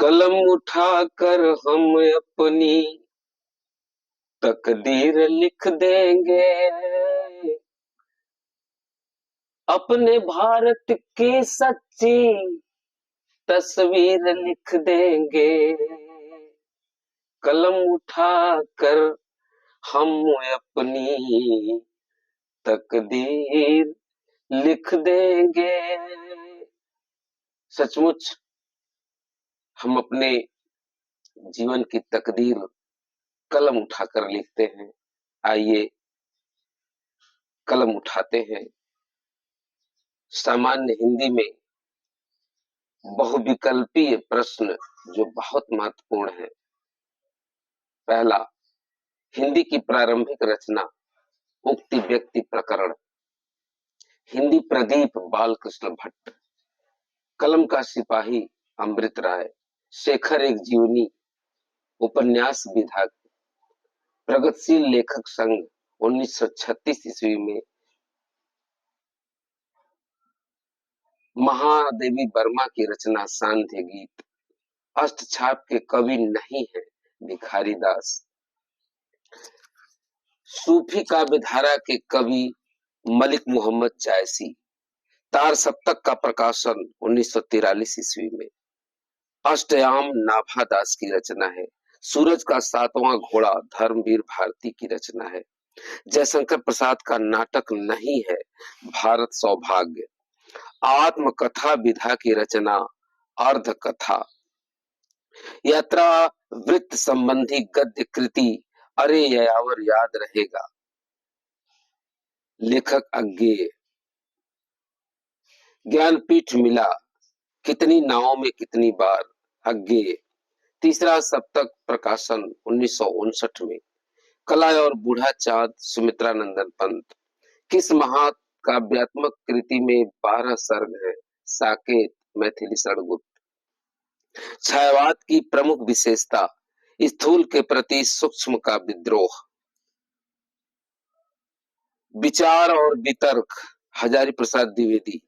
कलम उठाकर हम अपनी तकदीर लिख देंगे। अपने भारत की सच्ची तस्वीर लिख देंगे। कलम उठाकर हम अपनी तकदीर लिख देंगे। सचमुच हम अपने जीवन की तकदीर कलम उठाकर लिखते हैं। आइए कलम उठाते हैं। सामान्य हिंदी में बहुविकल्पीय प्रश्न जो बहुत महत्वपूर्ण है। पहला, हिंदी की प्रारंभिक रचना उक्ति व्यक्ति प्रकरण। हिंदी प्रदीप बालकृष्ण भट्ट। कलम का सिपाही अमृत राय। शेखर एक जीवनी। उपन्यास विधा। प्रगतिशील लेखक संघ 1936 ईस्वी में। महादेवी वर्मा की रचना सांध्य गीत। अष्टछाप के कवि नहीं है भिखारी दास। सूफी काव्यधारा के कवि मलिक मोहम्मद जायसी। तार सप्तक का प्रकाशन 1943 ईस्वी में। अष्टयाम नाभा दास की रचना है। सूरज का सातवां घोड़ा धर्मवीर भारती की रचना है। जयशंकर प्रसाद का नाटक नहीं है भारत सौभाग्य। आत्मकथा विधा की रचना अर्ध कथा। यात्रा वृत्त संबंधी गद्य कृति अरे यावर याद रहेगा। लेखक अज्ञेय। ज्ञानपीठ मिला कितनी नावों में कितनी बार। अज्ञेय। तीसरा सप्तक प्रकाशन 1959 में। कला और बूढ़ा चाँद सुमित्रा नंदन पंत। किस महाकाव्यात्मक कृति में 12 सर्ग है। साकेत मैथिली सड़गुप्त। छायावाद की प्रमुख विशेषता स्थूल के प्रति सूक्ष्म का विद्रोह। विचार और वितर्क हजारी प्रसाद द्विवेदी।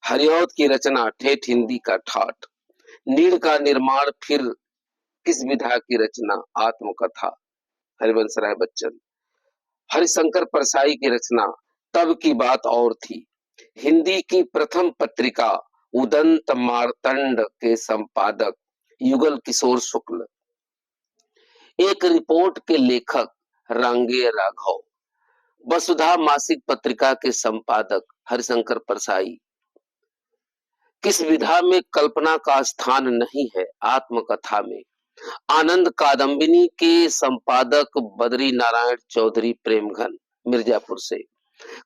हरिऔध की रचना ठेठ हिंदी का ठाठ। नीड़ का निर्माण फिर किस विधा की रचना आत्मकथा हरिवंश राय बच्चन। हरिशंकर परसाई की रचना तब की बात और थी। हिंदी की प्रथम पत्रिका उदंत मार्तंड के संपादक युगल किशोर शुक्ल। एक रिपोर्ट के लेखक रांगेय राघव। वसुधा मासिक पत्रिका के संपादक हरिशंकर परसाई। किस विधा में कल्पना का स्थान नहीं है आत्मकथा में। आनंद कादम्बिनी के संपादक बद्री नारायण चौधरी प्रेमघन मिर्जापुर से।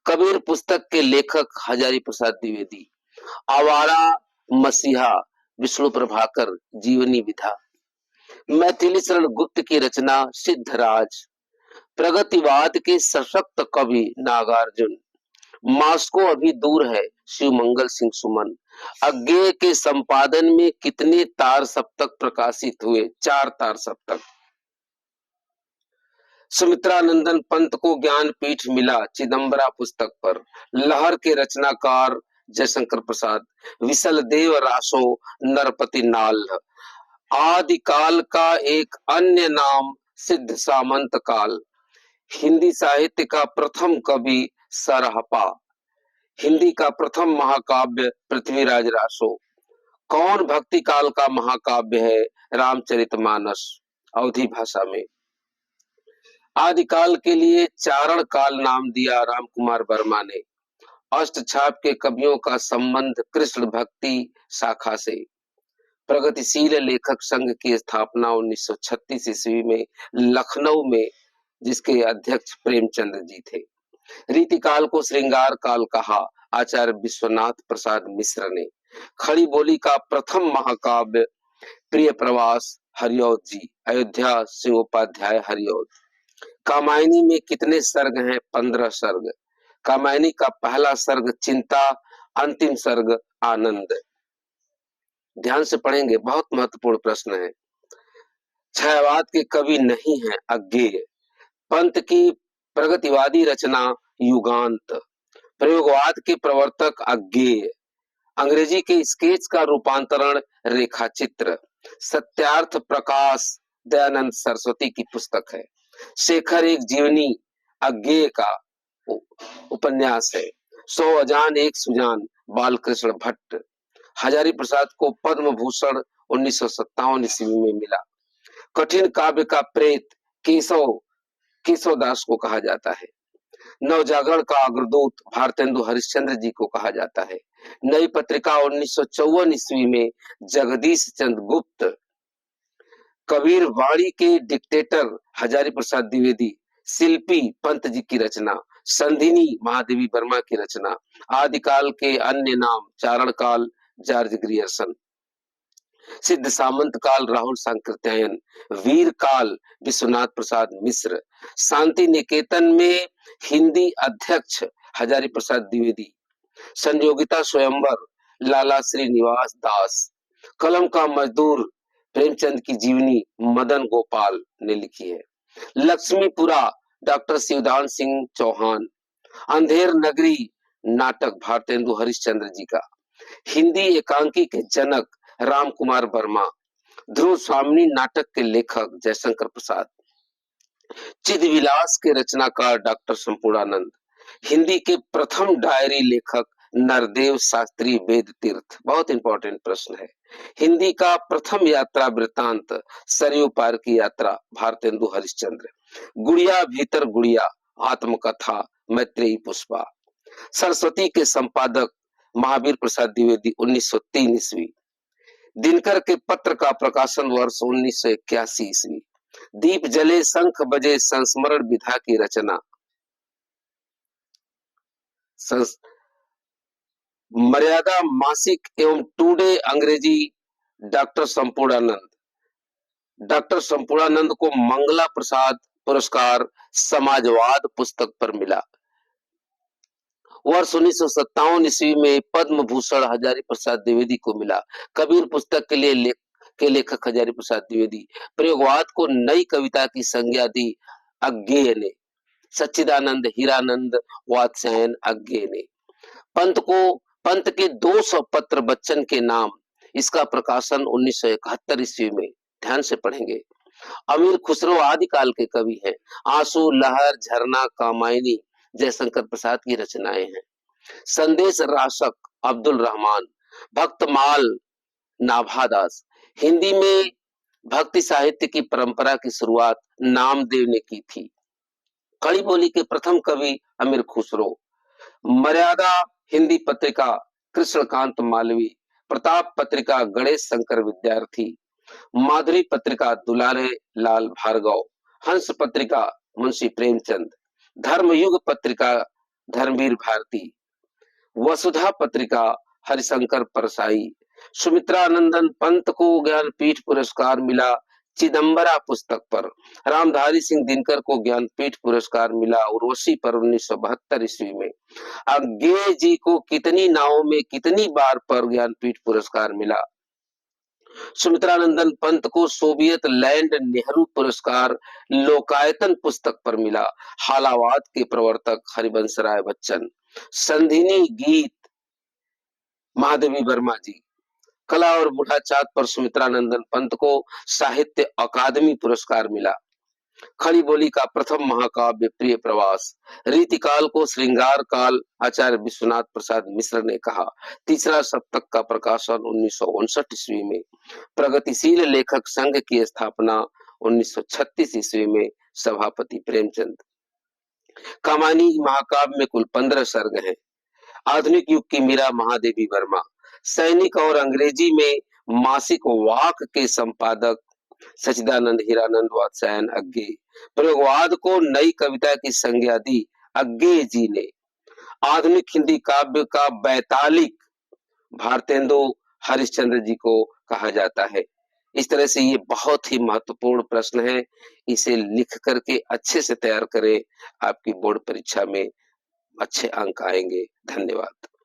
कबीर पुस्तक के लेखक हजारी प्रसाद द्विवेदी। आवारा मसीहा विष्णु प्रभाकर जीवनी विधा। मैथिली शरण गुप्त की रचना सिद्धराज। प्रगतिवाद के सशक्त कवि नागार्जुन। मास्को अभी दूर है शिवमंगल सिंह सुमन। अज्ञेय के संपादन में कितने तार सप्तक प्रकाशित हुए। 4 तार सप्तक। सुमित्रा नंदन पंत को ज्ञानपीठ मिला चिदम्बरा पुस्तक पर। लहर के रचनाकार जयशंकर प्रसाद। विसल देव रासो नरपति नाल। आदिकाल का एक अन्य नाम सिद्ध सामंत काल। हिंदी साहित्य का प्रथम कवि सरहपा। हिंदी का प्रथम महाकाव्य पृथ्वीराज रासो। कौन भक्ति काल का महाकाव्य है रामचरितमानस अवधी भाषा में। आदिकाल के लिए चारण काल नाम दिया रामकुमार वर्मा ने। अष्टछाप के कवियों का संबंध कृष्ण भक्ति शाखा से। प्रगतिशील लेखक संघ की स्थापना 1936 ईस्वी में लखनऊ में, जिसके अध्यक्ष प्रेमचंद जी थे। रीतिकाल को श्रृंगार काल कहा आचार्य विश्वनाथ प्रसाद मिश्र ने। खड़ी बोली का प्रथम महाकाव्य प्रिय प्रवास हरिऔध जी। अयोध्या सिंहोपाध्याय हरिऔध। कामायनी में कितने सर्ग हैं। 15 सर्ग। कामायनी का पहला सर्ग चिंता, अंतिम सर्ग आनंद। ध्यान से पढ़ेंगे, बहुत महत्वपूर्ण प्रश्न है। छायावाद के कवि नहीं है अज्ञेय। पंत की प्रगतिवादी रचना युगांत। प्रयोगवाद के प्रवर्तक अज्ञेय। अंग्रेजी के स्केच का रूपांतरण रेखाचित्र। सत्यार्थ प्रकाश दयानंद सरस्वती की पुस्तक है। शेखर एक जीवनी अज्ञेय का उपन्यास है। 100 अजान एक सुजान बालकृष्ण भट्ट। हजारी प्रसाद को पद्म भूषण 1957 ईस्वी में मिला। कठिन काव्य का प्रेत केशव दास को कहा जाता है। नवजागरण का अग्रदूत भारतेंदु हरिश्चंद्र जी को कहा जाता है। नई पत्रिका 1954 ईस्वी में जगदीश चंद्र गुप्त। कबीर वाणी के डिक्टेटर हजारी प्रसाद द्विवेदी। शिल्पी पंत जी की रचना। संधिनी महादेवी वर्मा की रचना। आदिकाल के अन्य नाम चारण काल जॉर्ज ग्रियर्सन। सिद्ध सामंत काल राहुल सांकृत्यायन। वीर काल विश्वनाथ प्रसाद मिश्र। शांति निकेतन में हिंदी अध्यक्ष हजारी प्रसाद द्विवेदी। संयोगिता स्वयंवर लाला श्रीनिवास दास। कलम का मजदूर प्रेमचंद की जीवनी मदन गोपाल ने लिखी है। लक्ष्मीपुरा डॉक्टर शिवदान सिंह चौहान। अंधेर नगरी नाटक भारतेंदु हरिश्चंद्र जी का। हिंदी एकांकी के जनक राम कुमार वर्मा। ध्रुव स्वामिनी नाटक के लेखक जयशंकर प्रसाद। चिद विलास के रचनाकार डॉक्टर संपूर्णानंद। हिंदी के प्रथम डायरी लेखक नरदेव शास्त्री वेद तीर्थ। बहुत इंपॉर्टेंट प्रश्न है। हिंदी का प्रथम यात्रा वृत्तांत सरयू पार की यात्रा भारतेंदु हरिश्चंद्र। गुड़िया भीतर गुड़िया आत्मकथा मैत्रेयी पुष्पा। सरस्वती के संपादक महावीर प्रसाद द्विवेदी 1903 ईस्वी। दिनकर के पत्र का प्रकाशन वर्ष 1981 ईस्वी। दीप जले शंख बजे संस्मरण विधा की रचना। मर्यादा मासिक एवं टुडे अंग्रेजी डॉक्टर संपूर्णानंद को मंगला प्रसाद पुरस्कार समाजवाद पुस्तक पर मिला। वर्ष 1957 ईस्वी में पद्म भूषण हजारी प्रसाद द्विवेदी को मिला। कबीर पुस्तक के लिए लेखक हजारी प्रसाद द्विवेदी। प्रयोगवाद को नई कविता की संज्ञा दी अज्ञेय ने। सच्चिदानंद हीरानंद वात्स्यायन अज्ञेय ने। पंत के 200 पत्र बच्चन के नाम। इसका प्रकाशन 1971 ईस्वी में। ध्यान से पढ़ेंगे। अमीर खुसरो आदिकाल के कवि हैं। आंसू लहर झरना कामायनी जयशंकर प्रसाद की रचनाएं हैं। संदेश राशक अब्दुल रहमान। भक्तमाल नाभादास। हिंदी में भक्ति साहित्य की परंपरा की शुरुआत नामदेव ने की थी। खड़ी बोली के प्रथम कवि अमीर खुसरो। मर्यादा हिंदी पत्रिका कृष्णकांत मालवी। प्रताप पत्रिका गणेश शंकर विद्यार्थी। माधुरी पत्रिका दुलारे लाल भार्गव। हंस पत्रिका मुंशी प्रेमचंद। धर्मयुग पत्रिका धर्मवीर भारती। वसुधा पत्रिका हरिशंकर परसाई। सुमित्रानंदन पंत को ज्ञानपीठ पुरस्कार मिला चिदंबरा पुस्तक पर। रामधारी सिंह दिनकर को ज्ञानपीठ पुरस्कार मिला उर्वशी पर 1972 ईस्वी में। अज्ञेय जी को कितनी नावों में कितनी बार पर ज्ञानपीठ पुरस्कार मिला। सुमित्रानंदन पंत को सोवियत लैंड नेहरू पुरस्कार लोकायतन पुस्तक पर मिला। हालावाद के प्रवर्तक हरिवंश राय बच्चन। संधिनी गीत महादेवी वर्मा जी। कला और बूढ़ा चाँद पर सुमित्रानंदन पंत को साहित्य अकादमी पुरस्कार मिला। खड़ी बोली का प्रथम महाकाव्य प्रिय प्रवास। रीतिकाल को श्रृंगार काल आचार्य विश्वनाथ प्रसाद मिश्र ने कहा। तीसरा सप्तक का प्रकाशन 1959 ईस्वी में। प्रगतिशील लेखक संघ की स्थापना 1936 ईस्वी में। सभापति प्रेमचंद। कमानी महाकाव्य में कुल 15 सर्ग हैं। आधुनिक युग की मीरा महादेवी वर्मा। सैनिक और अंग्रेजी में मासिक वाक के संपादक सच्चिदानंद हीरानंद वात्स्यायन अज्ञेय। प्रयोगवाद को नई कविता की संज्ञा दी अज्ञेय जी ने। आधुनिक हिंदी काव्य का वैतालिक भारतेंदु हरिश्चंद्र जी को कहा जाता है। इस तरह से ये बहुत ही महत्वपूर्ण प्रश्न है। इसे लिख करके अच्छे से तैयार करें। आपकी बोर्ड परीक्षा में अच्छे अंक आएंगे। धन्यवाद।